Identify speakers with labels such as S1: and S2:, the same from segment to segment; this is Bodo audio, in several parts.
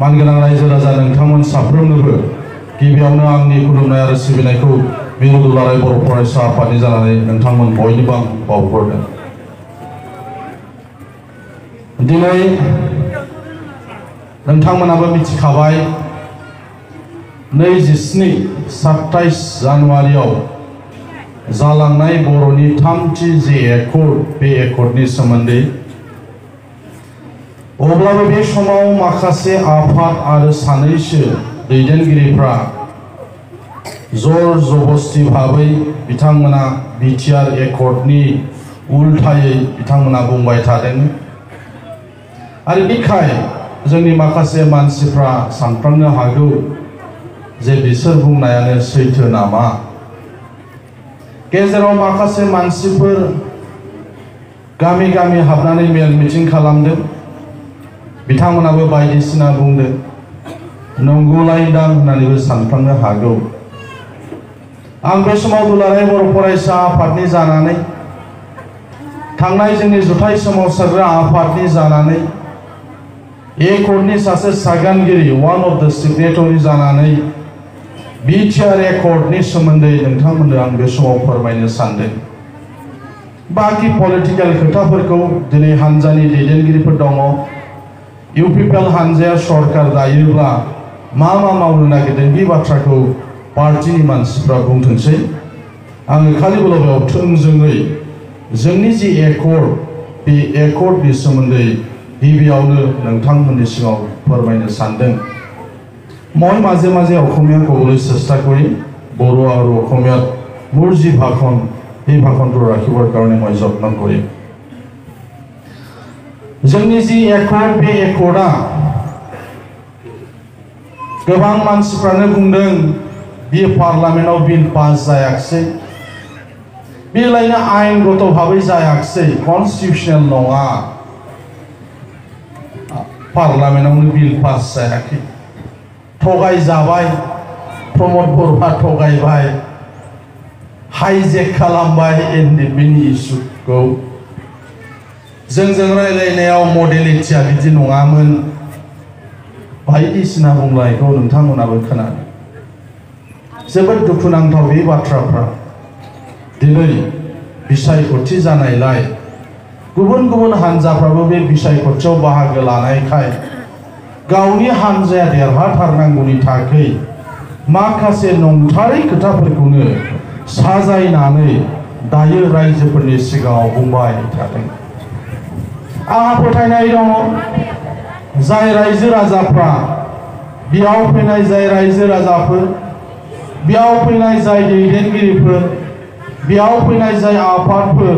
S1: मानगोनां रायजो राजा नोंथांमोन साफ्रोमनोबो गिबियावनो आंनि खुलुमनाय आरो सिबिनायखौ मिरु दुलाराय बर' फरायसा आफादनि जानानै नोंथांमोन बयनिबो आं बावहरदों। दिनै नोंथांमोनाबो मिथिखाबाय 27 जानुवारियाव जालांनाय बर'नि थामथि जे एकर्ड बे एकर्डनि सोमोन्दै। अब्लाबो बे समाव माखासे आफाद आरो सानैसो दैदेनगिरिफ्रा जर जबस्ति भाबै बिथांमोना बिटिआर एकर्डनि उल्थायै बिथांमोना बुंबाय थादों। आरो बेखाय जोंनि माखासे मानसिफ्रा सानफ्लांनो हागौ जे बिसोर बुंनायानो सैथो नामा। गेजेराव माखासे मानसिफोर गामि गामि हाबनानै मेल मिटिं खालामदों। बिथांमोनाबो बायदिसिना बुंदों, नंगौलायदां होननानैबो सानफ्लांनो हागौ। आं बे समाव दुलाराय बर' फरायसा आफादनि जानानै, थांनाय जोंनि जुथाइ सोमावसारग्रा आफादनि जानानै, एकर्डनि सासे सागानगिरि वान अफ द सिगनेटरि जानानै बिटिआर एकर्डनि सोमोन्दै नोंथांमोननो आं बे समाव फोरमायनो सानदों। बाखि पलिटिकेल खोथाफोरखौ दिनै हानजानि दैदेनगिरिफोर दङ। इउपिपिएल हानजाया सरकार दायोब्ला मा मावनो नागिरदों बे बाथ्राखौ पार्टिनि मानसिफ्रा बुंथोंसै। आङो खालिबोल' बेयाव थोंजोङै जोंनि जि एकर्ड बे एकर्डनि सोमोन्दै गिबियावनो नोंथांमोननि सिगाङाव फोरमायनो सानदों। মই মাজে মাজে অসমীয়া ক'বলৈ চেষ্টা কৰি বড়ো আৰু অসমীয়াত মোৰ যি ভাষণ এই ভাষণটো ৰাখিবৰ কাৰণে মই যত্ন কৰিম। जोंनि जि एकर्ड बे एकर्डआ गोबां मानसिफ्रानो बुंदों बे पार्लामेन्टआव बिल पास जायाखिसै, बेलायनो आयेनगत भाबै जायाखिसै, कन्स्टिटिउशनेल नङा, पार्लामेन्टआवनो बिल पास जायाखै, थगाय जाबाय, प्रमद बर'आ थगायबाय, हाइजेक खालामबाय एनडिपिनि इस्युखौ। जोंजों रायलायनायाव मडेलिटिया बिदि नङामोन, बायदिसिना बुंलायखौ नोंथांमोनाबो खोनादों। जोबोद दुखुनांथाव बे बाथ्राफ्रा। दिनै बिसायख'थि जानायलाय गुबुन गुबुन हानजाफ्राबो बे बिसायख'थियाव बाहागो लानायखाय गावनि हानजाया देरहाथारनांगौनि थाखाय माखासे नंथारै खोथाफोरखौनो साजायनानै दायो रायजोफोरनि सिगाङाव बुंबाय थादों। आंहा फोथायनाय दङ जाय रायजो राजाफ्रा बेयाव फैनाय जाय रायजो राजाफोर, बेयाव फैनाय जाय दैदेनगिरिफोर, बेयाव फैनाय जाय आफादफोर,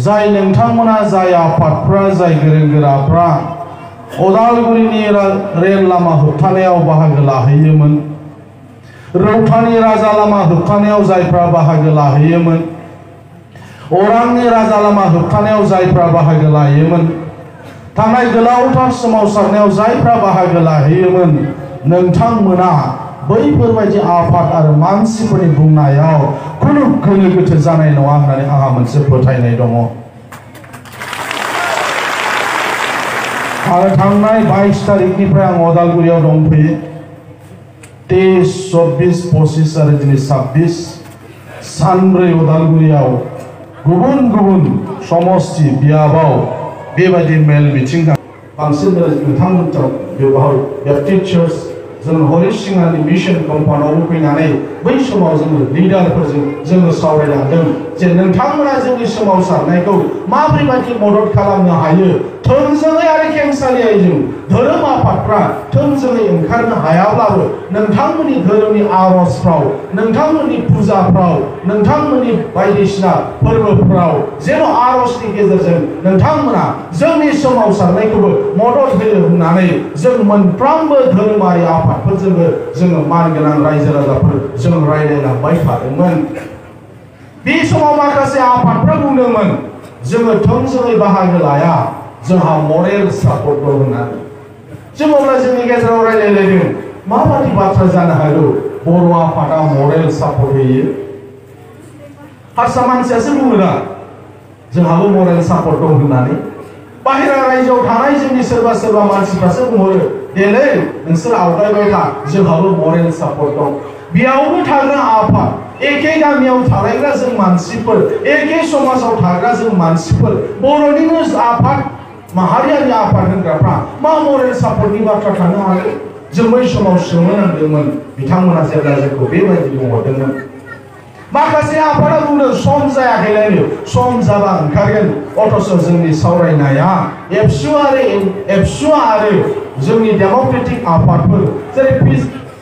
S1: जाय नोंथांमोना जाय आफादफ्रा जाय गोरों गोराफ्रा अदालगुरिनि रेल लामा होबथानायाव बाहागो लाहैयोमोन, रौतानि राजा लामा होबथानायाव जायफ्रा बाहागो लाहैयोमोन, अरांनि राजा लामा होबथानायाव जायफ्रा बाहागो लायोमोन, थांनाय गोलावथार सोमावसारनायाव जायफ्रा बाहागो लाहैयोमोन, नोंथांमोना बैफोरबायदि आफाद आरो मानसिफोरनि बुंनायाव खुनु गोनो गोथो जानाय नङा होननानै आंहा मोनसे फोथायनाय दङ। आरो थांनाय 22 तारिखनिफ्राय आं अदालगुरियाव दंफैयो। 23, 24, 25 आरो दिनै 26 सानब्रै अदालगुरियाव गुबुन गुबुन समस्ति बियाबाव बेबायदि मेल मिटिं बांसिन नोंथांमोनजों बेवहाय बेप्टिस्ट चार्च जों हरिसिंहानि मिशन कम्पाउन्डआव फैनानै बै समाव जोङो लिडारफोरजों जोङो सावरायलांदों जे नोंथांमोना जोंनि सोमावसारनायखौ माबोरैबायदि मदद खालामनो हायो। थोंजोङै आरो खेंसालियायै जों धोरोम आफादफ्रा थोंजोङै ओंखारनो हायाब्लाबो नोंथांमोननि धोरोमनि आरजफ्राव, नोंथांमोननि फुजाफ्राव, नोंथांमोननि बायदिसिना फोरबोफ्राव जेन' आरजनि गेजेरजों नोंथांमोना जोंनि सोमावसारनायखौबो मदद होयो होननानै जों मोनफ्रोमबो धोरोमारि आफादफोरजोंबो जोङो मानगोनां रायजो राजाफोर जों रायलायलांबाय थादोंमोन। बे समाव माखासे आफादफ्रा बुंदोंमोन जोङो थोंजोङै बाहागो लाया, जोंहा मरेल सापर्ट दं होननानै। जों अब्ला जोंनि गेजेराव रायलायलायदों माबादि बाथ्रा जानो हागौ बर' आफादा मरेल सापर्ट होयो। हारसा मानसियासो बुङोना जोंहाबो मरेल सापर्ट दं होननानै। बाहेरा रायजोआव थानाय जोंनि सोरबा सोरबा मानसिफ्रासो बुंहरो देलै नोंसोर आवगायबाय था जोंहाबो मरेल सापर्ट दं बेयावबो थाग्रा आफाद एखे गामियाव थालायग्रा जों मानसिफोर एखे समाजाव थाग्रा जों मानसिफोर बर'निनो आफाद माहारियारि आफाद होनग्राफ्रा मा मरेल सापर्टनि बाथ्रा थानो हागोन जों बै समाव सोंनो नांदोंमोन बिथांमोना जेब्ला जोंखौ बेबायदि बुंहरदोंमोन माखासे आफादा बुंदों सम जायाखैलायनो सम जाबा ओंखारगोन अथच जोंनि सावरायनाया एबसु आरो जोंनि डेमोक्रेटिक आफादफोर जेरै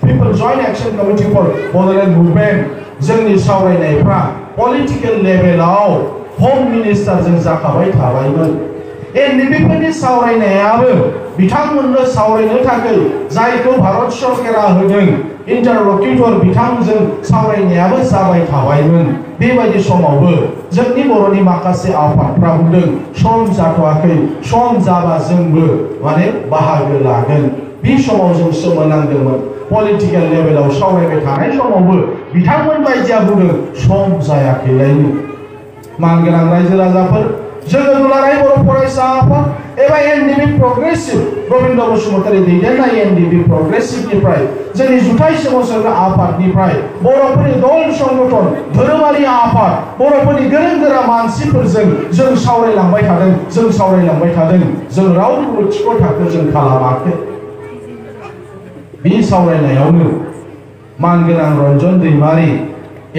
S1: people joint action committee for Bodoland movement जोंनि सावरायनायफ्रा पलिटिकल लेभेलाव होम मिनिस्टारजों जाखाबाय थाबायमोन एनडिपिफोरनि सावरायनायाबो बिथांमोननो सावरायनो थाखाय जायखौ भारत सरकारा होदों इंटरल'क्यूटर बिथांजों सावरायनायाबो जाबाय थाबायमोन बेबायदि समावबो जोंनि बर'नि माखासे आफादफ्रा बुंदों सम जाथ'वाखै सम जाबा जोंबो माने बाहागो लागोन बे समाव जों सोमोनांदोंमोन पलिटिकल लेभेलाव सावरायबाय थानाय समावबो बिथांमोन बायदिया बुंदों सम जायाखैलायनो मानगोनां रायजो राजाफोर जोङो दुलाराय बर' फरायसा आफाद एबा एनडिपि प्रग्रेसिव गोविंद बसुमतारी दैदेननाय एनडिपि प्रग्रेसिवनिफ्राय जोंनि जुथाइ सोमावसारग्रा आफादनिफ्राय बर'फोरनि दल संगठन धोरोमारि आफाद बर'फोरनि गोरों गोरा मानसिफोरजों जों सावरायलांबाय थादों जों रावखौबो थिख' थाखो जों खालामाखै बे सावरायनायावनो मानगोनां रन्जन दैमारि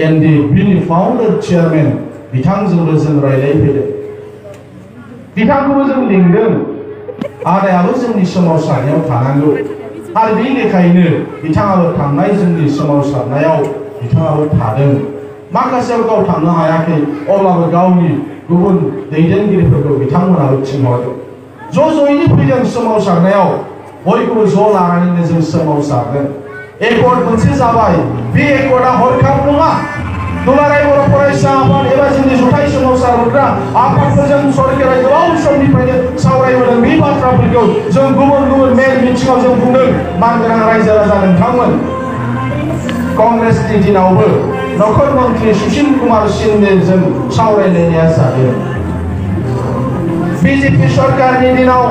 S1: एनडिपिनि फाउन्डार चेयारमेन बिथांजोंबो जों रायलायफैदों बिथांखौबो जों लिंदों आदायाबो जोंनि सोमावसारनायाव थानांगौ आरो बे लेखायैनो बिथाङाबो थांनाय जोंनि सोमावसारनायाव बिथाङाबो थादों माखासेयाव गाव थांनो हायाखै अब्लाबो गावनि गुबुन दैदेनगिरिफोरखौ बिथांमोनाबो थिनहरदों ज'यैनो फैदों सोमावसारनायाव बयखौबो ज' लानानैनो जों सोमावसारदों एकर्ड मोनसे जाबाय बे एकर्डआ हरखाब नङा दुलाराय बर' फरायसा आफाद एबा जोंनि जुथाइ सोमावसारग्रा आफादफोरजों सरकारा गोबाव समनिफ्रायनो सावरायबोदों बे बाथ्राफोरखौ जों गुबुन मेल मिटिङाव जों बुंदों मानगोनां रायजो राजा नोंथांमोन कंग्रेसनि दिनावबो नखर मन्त्रि सुशील कुमार सिन्डेजों सावरायलायनाया जादों बीजेपी सरकारनि दिनाव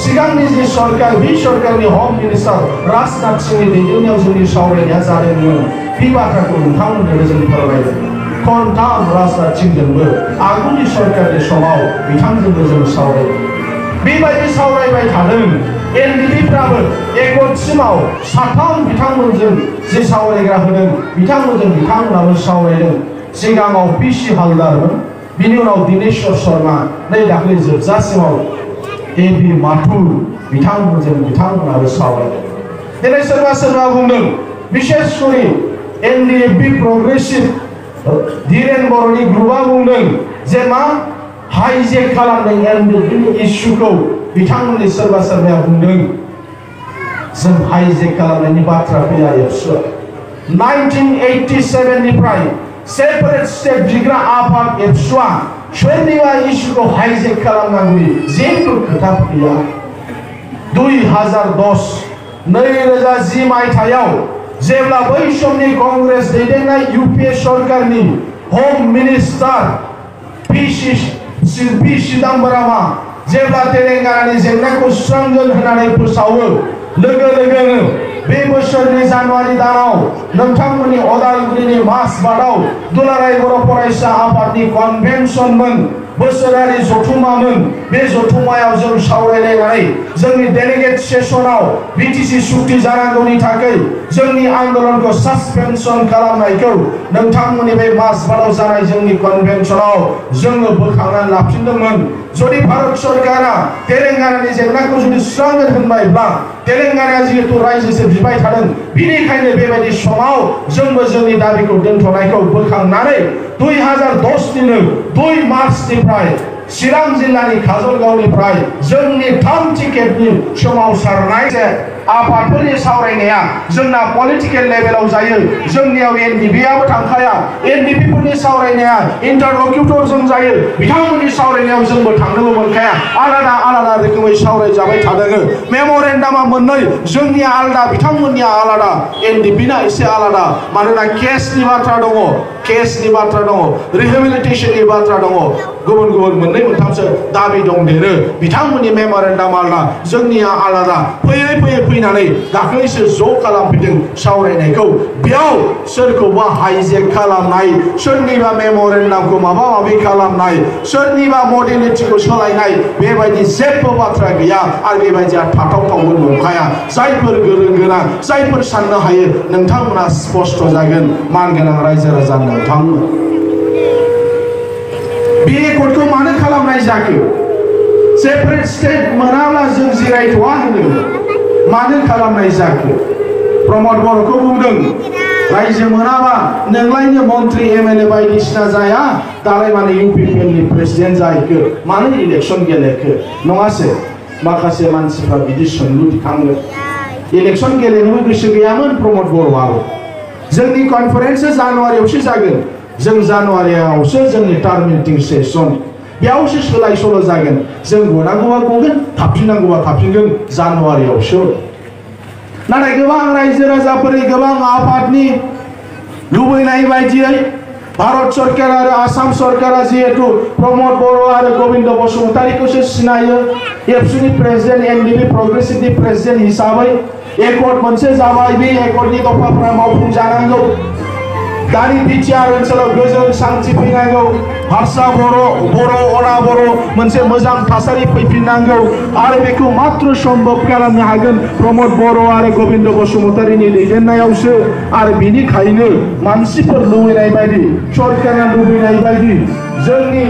S1: सिगांनि जि सरकार बे सरकारनि होम मिनिस्टार राजनाथ सिंहनि दैदेननायाव जोंनि सावरायनाया जादोंमोन बे बाथ्राखौ नोंथांमोननो जों फोरमायदों खनथाम राजनाथ सिंहजोंबो आगुनि सरकारनि समाव बिथांजोंबो जों सावरायदों बेबायदि सावरायबाय थादों एनडिपिफ्राबो एकर्डसिमाव साथाम बिथांमोनजों जे सावरायग्रा होदों बिथांमोनाबो सावरायदों सिगाङाव पिसि हालदारमोन बिनि उनाव दिनेश्वर शर्मा नै दाख्लै जोबजासिमाव एबि माथुर बिथांमोनाबो सावरायदों दिनै सोरबा बुंदों बिसेसकरि एनडिपि प्रग्रेसिव धीरेन बर'नि ग्रुपआ बुंदों जे मा हाइजेक खालामदों एनडिपिनि इस्युखौ बिथांमोननि सोरबाया बुंदों जों हाइजेक खालामनायनि बाथ्रा फैया एबसुआ 1987 निफ्राय सेपारेट स्टेट बिग्रा आफाद एबसुआ सोरनिबा इस्युखौ हाइजेक खालामनांगौनि जेबो खोथा फैया 2010 मायथाइयाव जेब्ला बै समनि कंग्रेस दैदेननाय यूपीए सरकारनि होम मिनिस्टार पी चिदम्बरमआ जेब्ला तेलेंगानानि जेंनाखौ सुस्रांगोन होननानै फोसावो लोगोनो बे बोसोरनि जानुवारि दानाव नोंथांमोननि अदालगुरिनि मासबादाव दुलाराय बर' फरायसा आफादनि कन्भेन्सनमोन बोसोरारि जथुमामोन बे जथुमायाव जों सावरायलायनानै जोंनि डेलिगेट सेसनाव बीटीसी सुक्ति जानांगौनि थाखाय जोंनि आन्दोलनखौ सासपेनसन खालामनायखौ नोंथांमोननि बे मासबादाव जानाय जोंनि कन्भेन्सनाव जोङो बोखांनानै लाफिनदोंमोन जुदि भारत सरकारा तेलेंगानानि जेंनाखौ जुदि सुस्रांगोन होनबायब्ला तेलेंगानाया जिहेतु रायजोसो बिबाय थादों बिनिखायनो बेबायदि समाव जोंबो जोंनि दाबिखौ दोनथ'नायखौ बोखांनानै 2010 2 मार्चनिफ्राय चिरां जिल्लानि काजलगावनिफ्राय जोंनि 3 टिकेटनि सोमावसारनाय आफादफोरनि सावरायनाया जोंना पलिटिकल लेभेलाव जायो जोंनियाव एनडिपिआबो थांखाया एनडिपिफोरनि सावरायनाया इंटरल'क्यूटरजों जायो बिथांमोननि सावरायनायाव जोंबो थांनोबो मोनखाया आलादा रोखोमै सावरायजाबाय थादों मेमोरेन्डामा मोननै जोंनिया आलादा बिथांमोननिया आलादा एनडिपिना एसे आलादा मानोना केसनि बाथ्रा दङ रिहेबिलिटेशननि बाथ्रा दङ गुबुन मोननै मोनथामसो दाबि दंदेरो बिथांमोननि मेमोरेन्डाम आलादा जोंनिया आलादा फैयै फैनानै दाख्लैसो ज' खालामफैदों सावरायनायखौ बेयाव सोरखौबा हाइजेक खालामनाय सोरनिबा मेम'रेन्डामखौ माबा माबि खालामनाय सोरनिबा मडेलिटिखौ सोलायनाय बेबायदि जेबो बाथ्रा गैया आरो बेबायदिया थाथावथावबो नंखाया जायफोर गोरों गोरा जायफोर साननो हायो नोंथांमोना स्पष्ट जागोन मानगोनां रायजो राजा नोंथांमोन बे एकर्डखौ मानो खालामनाय जाखो सेपारेट स्टेट मोनाब्ला जों जिरायथ'आ होनो मानो खालामनाय जाखो प्रमद बर'खौ बुंदों रायजो मोनाबा नोंलायनो मन्त्रि एमएलए बायदिसिना जाया दालाय माने इउपिपिएलनि प्रेसिडेन्ट जाहैखो मानो इलेक्सन गेलेखो नङासै माखासे मानसिफ्रा बिदि सोंलु दिखाङो इलेक्सन गेलेनोबो गोसो गैयामोन प्रमद बर'आबो जोंनि कनफारेन्सआ जानुवारियावसो जागोन जों जानुवारियावसो जोंनि टार्म मिटिं सेसन बेयावसो सोलाय सोल' जागोन जों गनांगौबा गगोन थाबफिननांगौबा थाबफिनगोन जानुवारियावसो नाथाय गोबां रायजो राजाफोरनि गोबां आफादनि लुबैनाय बायदियै भारत सरकार आरो आसाम सरकारा जिहेतु प्रमद बर' आरो गोविंद बसुमतारीखौसो सिनायो एबसुनि प्रेसिडेन्ट एनडिपि प्रग्रेसिभनि प्रेसिडेन्ट हिसाबै एकर्ड मोनसे जाबाय बे एकर्डनि दफाफोरा मावफुंजानांगौ दानि बिटिआर ओनसोलाव गोजोन शान्ति फैनांगौ हारसा बर' अना बर' मोनसे मोजां थासारि फैफिननांगौ आरो बेखौ मात्र सम्भब खालामनो हागोन प्रमद बर' आरो गोविंद बसुमतारीनि दैदेननायावसो आरो बिनिखायनो मानसिफोर लुबैनाय बायदि सरकारा लुबैनाय बायदि जोंनि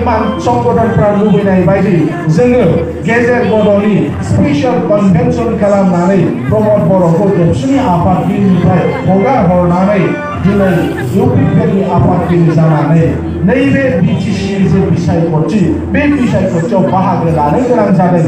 S1: संगठनफ्रा लुबैनाय बायदि जोङो गेजेर बड'नि स्पेसियेल कनभेनसन खालामनानै प्रमद बर'खौ एबसुनि आफादगिरिनिफ्राय हगार हरनानै दिनै इउपिपिएलनि आफादगिरि जानानै नैबे बिटिसिनि जे बिसायख'थि बे बिसायख'थियाव बाहागो लानो गोनां जादों।